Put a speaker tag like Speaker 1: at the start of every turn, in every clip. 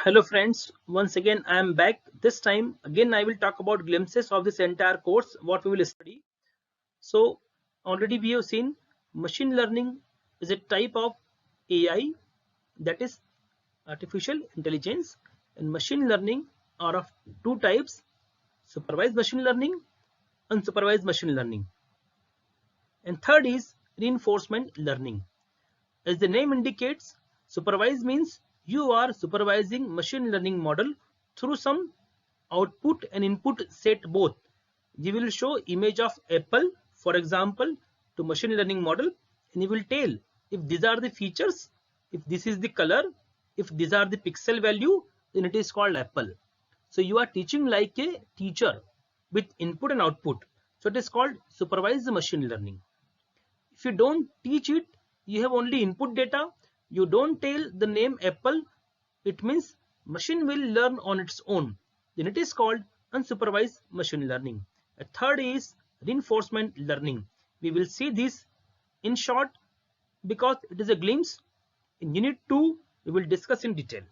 Speaker 1: Hello friends, once again I am back. This time again I will talk about glimpses of this entire course, what we will study. So already we have seen machine learning is a type of AI, that is artificial intelligence, and machine learning are of two types: supervised machine learning, unsupervised machine learning, and third is reinforcement learning. As the name indicates, supervise means you are supervising machine learning model through some output and input set both. You will show image of apple, for example, to machine learning model, and you will tell if these are the features, if this is the color, if these are the pixel value, then it is called apple. So you are teaching like a teacher with input and output. So it is called supervised machine learning. If you don't teach it, you have only input data, you don't tell the name apple, it means machine will learn on its own. Then it is called unsupervised machine learning. A third is reinforcement learning. We will see this in short because it is a glimpse. In unit 2 we will discuss in detail.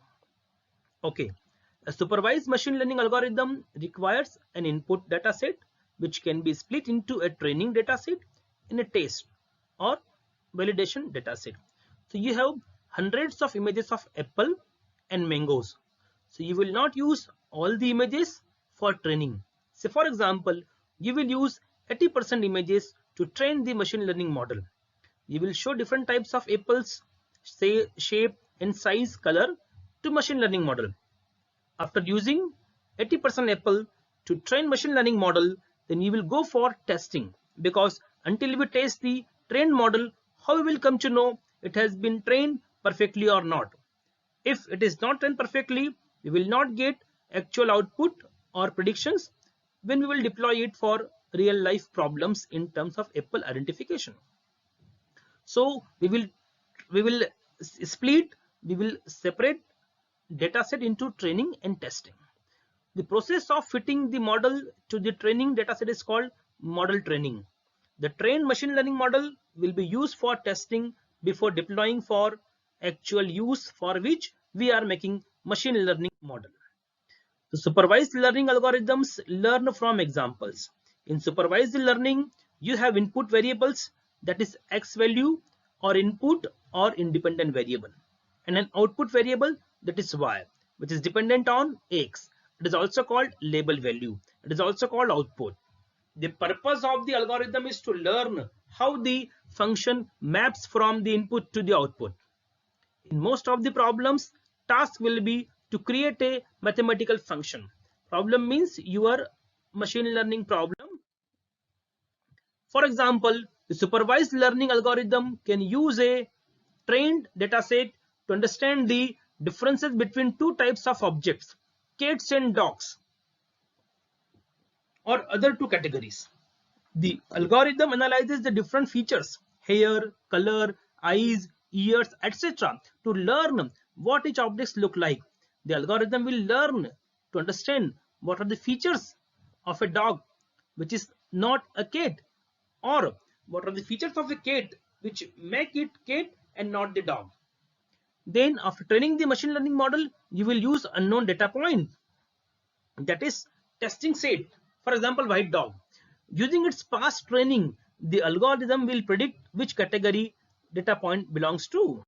Speaker 1: Okay, a supervised machine learning algorithm requires an input data set which can be split into a training data set and a test or validation data set. So you have hundreds of images of apple and mangoes. So you will not use all the images for training. Say for example, you will use 80% images to train the machine learning model. You will show different types of apples, say shape and size, color to machine learning model. After using 80% apple to train machine learning model, then you will go for testing, because until we test the trained model, how we will come to know it has been trained perfectly or not. If it is not trained perfectly, we will not get actual output or predictions when we will deploy it for real life problems in terms of apple identification. So we will split, we will separate dataset into training and testing. The process of fitting the model to the training dataset is called model training. The trained machine learning model will be used for testing before deploying for actual use, for which we are making machine learning model. The supervised learning algorithms learn from examples. In supervised learning, you have input variables, that is x value or input or independent variable, and an output variable, that is y, which is dependent on x. It is also called label value. It is also called output. The purpose of the algorithm is to learn how the function maps from the input to the output. In most of the problems, task will be to create a mathematical function. Problem means your machine learning problem. For example, the supervised learning algorithm can use a trained dataset to understand the differences between two types of objects, cats and dogs, or other two categories. The algorithm analyzes the different features, hair, color, eyes, ears, etc. to learn what each objects look like. The algorithm will learn to understand what are the features of a dog which is not a cat, or what are the features of a cat which make it cat and not the dog. Then after training the machine learning model, you will use unknown data point, that is testing set, for example white dog. Using its past training, the algorithm will predict which category data point belongs to.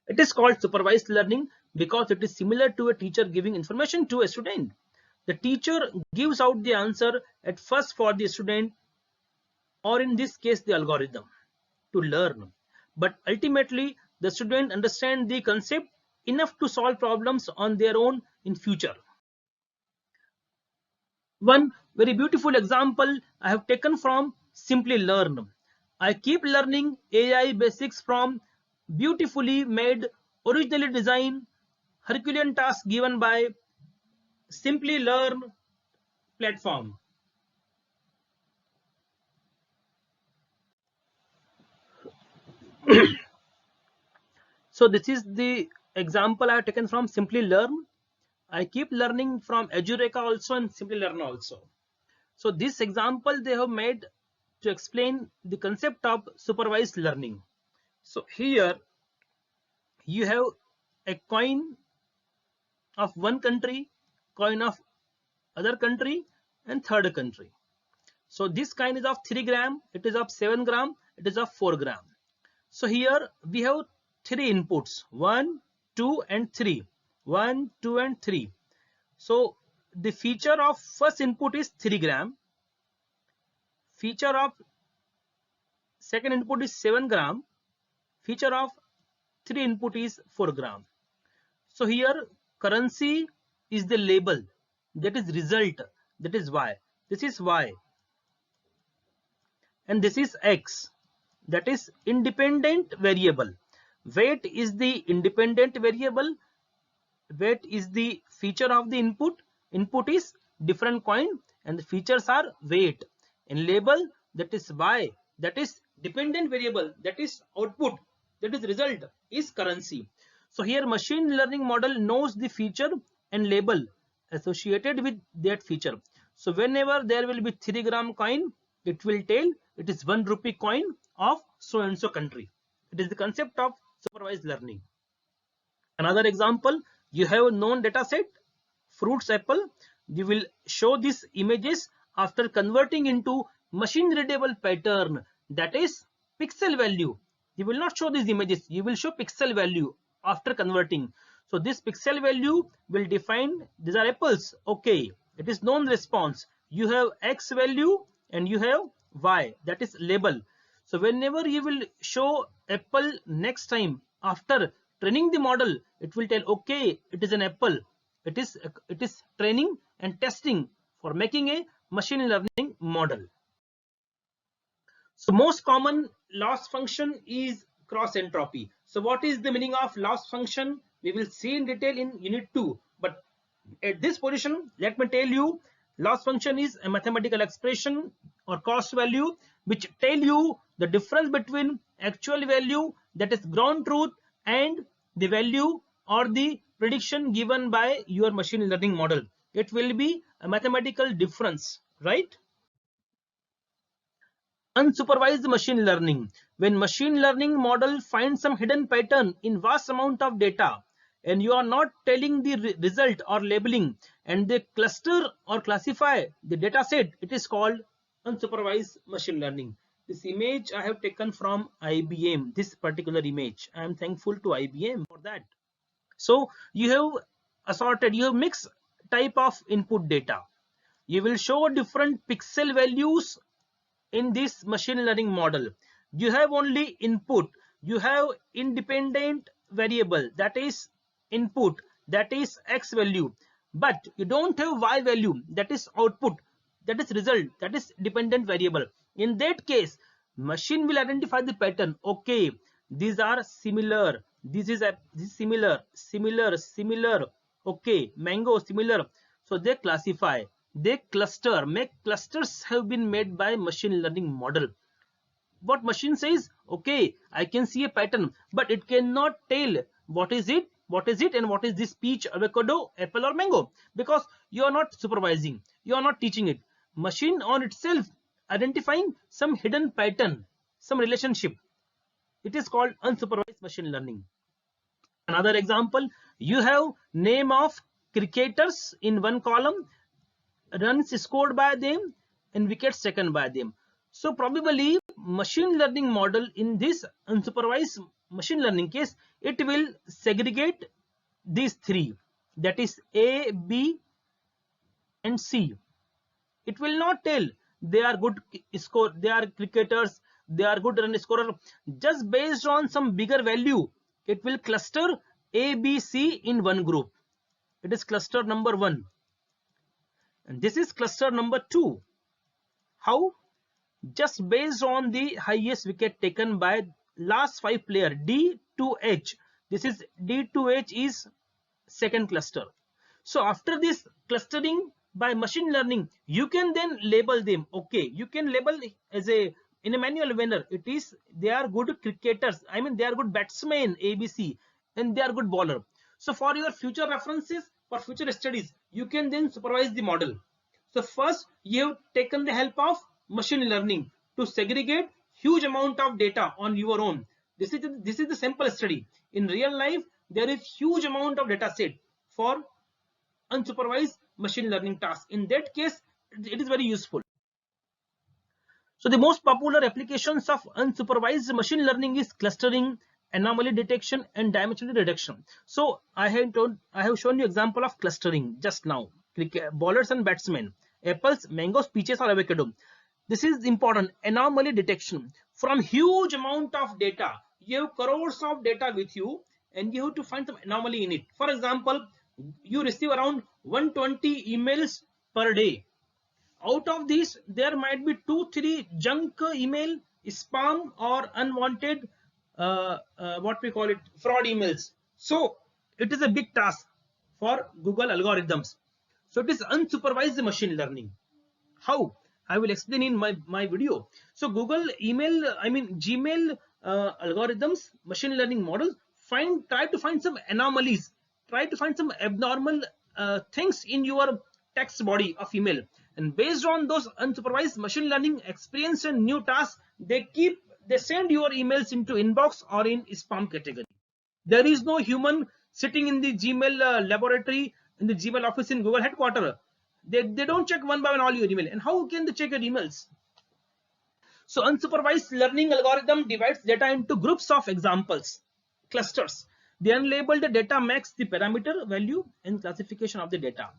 Speaker 1: It is called supervised learning because it is similar to a teacher giving information to a student. The teacher gives out the answer at first for the student, or in this case the algorithm, to learn, but ultimately the student understands the concept enough to solve problems on their own in future. One very beautiful example I have taken from Simply Learn. I keep learning AI basics from beautifully made, originally designed Herculean tasks given by Simply Learn platform. So this is the example I have taken from Simply Learn. I keep learning from Edureka also and Simply Learn also. So this example they have made to explain the concept of supervised learning. So here you have a coin of one country, coin of other country, and third country. So this coin is of 3 gram, it is of 7 gram, it is of 4 gram. So here we have 3 inputs, 1, 2 and 3. 1, 2 and 3. So the feature of first input is 3 gram. Feature of second input is 7 gram. Feature of 3 input is 4 gram. So here currency is the label, that is result, that is Y. This is Y. And this is X, that is independent variable. Weight is the independent variable. Weight is the feature of the input. Input is different coin and the features are weight. And label, that is Y, that is dependent variable, that is output, that is result, is currency. So here machine learning model knows the feature and label associated with that feature. So whenever there will be 3 gram coin, it will tell it is 1 rupee coin of so and so country. It is the concept of supervised learning. Another example, you have known data set, fruits apple. You will show these images after converting into machine readable pattern, that is pixel value. You will not show these images, you will show pixel value after converting. So this pixel value will define these are apples. Okay, it is known response. You have X value and you have Y, that is label. So whenever you will show apple next time after training the model, it will tell okay, it is an apple. It is training and testing for making a machine learning model. So most common loss function is cross entropy. So what is the meaning of loss function? We will see in detail in unit 2. But at this position, let me tell you, loss function is a mathematical expression or cost value which tell you the difference between actual value, that is ground truth, and the value or the prediction given by your machine learning model. It will be a mathematical difference, right? Unsupervised machine learning, when machine learning model finds some hidden pattern in vast amount of data and you are not telling the result or labeling and they cluster or classify the data set, it is called unsupervised machine learning. This image I have taken from IBM, this particular image. I am thankful to IBM for that. So you have assorted, you have mixed type of input data. You will show different pixel values in this machine learning model. You have only input, you have independent variable, that is input, that is X value, but you don't have Y value, that is output, that is result, that is dependent variable. In that case, machine will identify the pattern. Okay, these are similar, this is similar, similar. Okay, mango similar. So they classify, they cluster, make clusters have been made by machine learning model. What machine says, okay, I can see a pattern, but it cannot tell what is it and what is this peach, avocado, apple or mango, because you are not supervising, you are not teaching it. Machine on itself identifying some hidden pattern, some relationship. It is called unsupervised machine learning. Another example, you have name of cricketers in one column, runs scored by them and wickets taken by them. So probably machine learning model in this unsupervised machine learning case, it will segregate these three, that is A, B and C. It will not tell they are good score, they are cricketers, they are good run scorer. Just based on some bigger value, it will cluster A, B, C in one group. It is cluster number 1. And this is cluster number 2. How? Just based on the highest wicket taken by last 5 player, D to H. This is D to H is second cluster. So after this clustering by machine learning, you can then label them. Okay, you can label as a in a manual manner. It is they are good cricketers. I mean they are good batsmen ABC and they are good bowler. So for your future references, for future studies, you can then supervise the model. So first you have taken the help of machine learning to segregate huge amount of data on your own. This is the simple study. In real life, there is huge amount of data set for unsupervised machine learning task. In that case, it is very useful. So the most popular applications of unsupervised machine learning is clustering, anomaly detection, and dimensional reduction. So I have shown you example of clustering just now. Bowlers and batsmen, apples, mangoes, peaches, or avocado. This is important. Anomaly detection. From huge amount of data, you have crores of data with you, and you have to find some anomaly in it. For example, you receive around 120 emails per day. Out of these, there might be 2-3 junk email, spam, or unwanted what we call it, fraud emails. So it is a big task for Google algorithms. So it is unsupervised machine learning. How? I will explain in my video. So Google Gmail algorithms, machine learning models try to find some anomalies, try to find some abnormal things in your text body of email, and based on those unsupervised machine learning experience and new tasks, they send your emails into inbox or in spam category. There is no human sitting in the Gmail laboratory, in the Gmail office in Google headquarters. They don't check one by one all your email. And how can they check your emails? So unsupervised learning algorithm divides data into groups of examples, clusters. The unlabeled data makes the parameter, value, and classification of the data.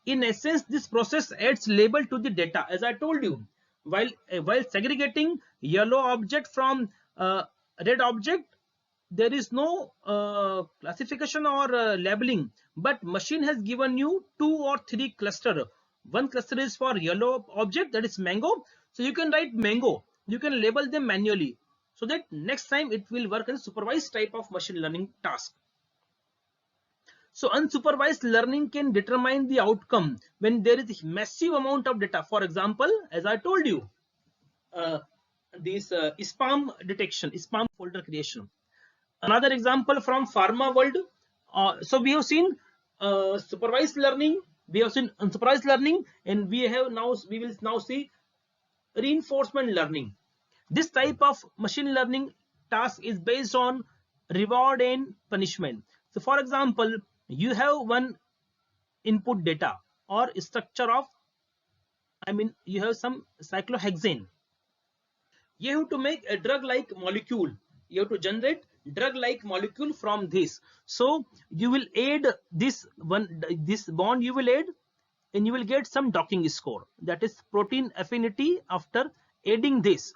Speaker 1: In essence, this process adds label to the data, as I told you. While segregating yellow object from red object, there is no classification or labeling, but machine has given you 2 or 3 cluster. One cluster is for yellow object, that is mango. So you can write mango. You can label them manually, so that next time it will work as a supervised type of machine learning task. So unsupervised learning can determine the outcome when there is a massive amount of data. For example, as I told you, this spam detection, spam folder creation. Another example from pharma world. So we have seen supervised learning, we have seen unsupervised learning, and we will now see reinforcement learning. This type of machine learning task is based on reward and punishment. So for example, you have one input data or structure of, you have some cyclohexane. You have to make a drug-like molecule. You have to generate drug-like molecule from this. So you will add this bond you will add, and you will get some docking score, that is protein affinity after adding this.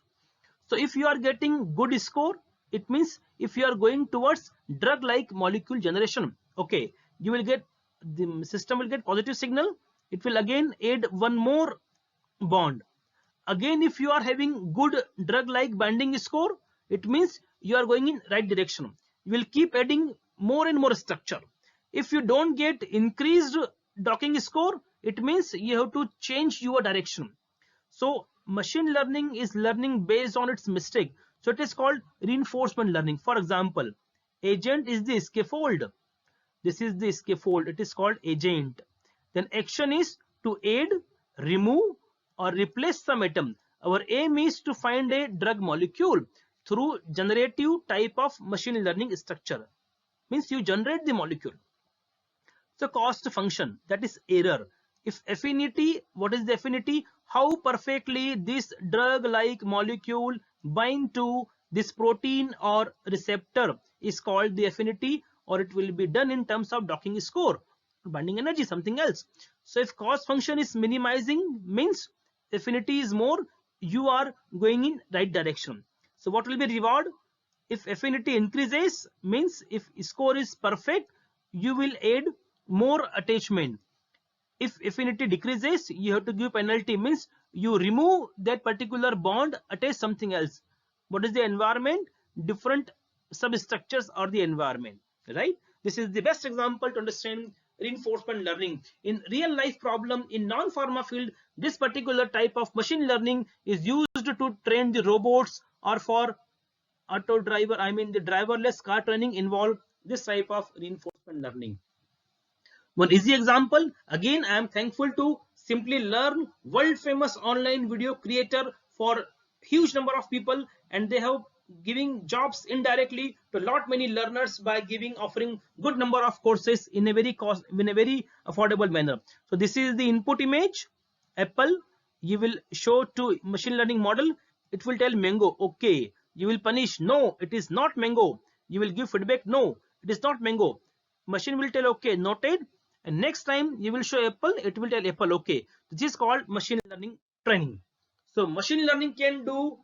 Speaker 1: So if you are getting good score, it means if you are going towards drug-like molecule generation, okay, you will get, the system will get positive signal. It will again add one more bond. Again, if you are having good drug-like binding score, it means you are going in right direction. You will keep adding more and more structure. If you don't get increased docking score, it means you have to change your direction. So machine learning is learning based on its mistake. So it is called reinforcement learning. For example, agent is the scaffold. This is the scaffold. It is called agent. Then action is to add, remove, or replace some atom. Our aim is to find a drug molecule through generative type of machine learning structure. Means you generate the molecule. So cost function, that is error. If affinity, what is the affinity? How perfectly this drug-like molecule bind to this protein or receptor is called the affinity, or it will be done in terms of docking score, binding energy, something else. So if cost function is minimizing, means affinity is more, you are going in right direction. So what will be reward? If affinity increases, means if score is perfect, you will add more attachment. If affinity decreases, you have to give penalty, means you remove that particular bond, attach something else. What is the environment? Different substructures or the environment, right? This is the best example to understand reinforcement learning. In real life problem in non-pharma field, this particular type of machine learning is used to train the robots, or for auto driver, the driverless car training involve this type of reinforcement learning. One easy example, again I am thankful to Simply Learn, world famous online video creator for huge number of people, and they have giving jobs indirectly to lot many learners by offering good number of courses in a very affordable manner. So this is the input image apple. You will show to machine learning model, it will tell mango, okay. You will punish, no it is not mango. You will give feedback, no it is not mango. Machine will tell, okay, noted. And next time you will show apple, it will tell apple, okay. This is called machine learning training. So machine learning can do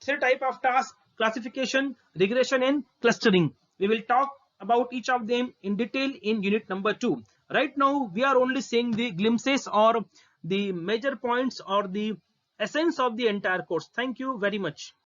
Speaker 1: three type of tasks: classification, regression, and clustering. We will talk about each of them in detail in unit number 2. Right now we are only seeing the glimpses or the major points or the essence of the entire course. Thank you very much.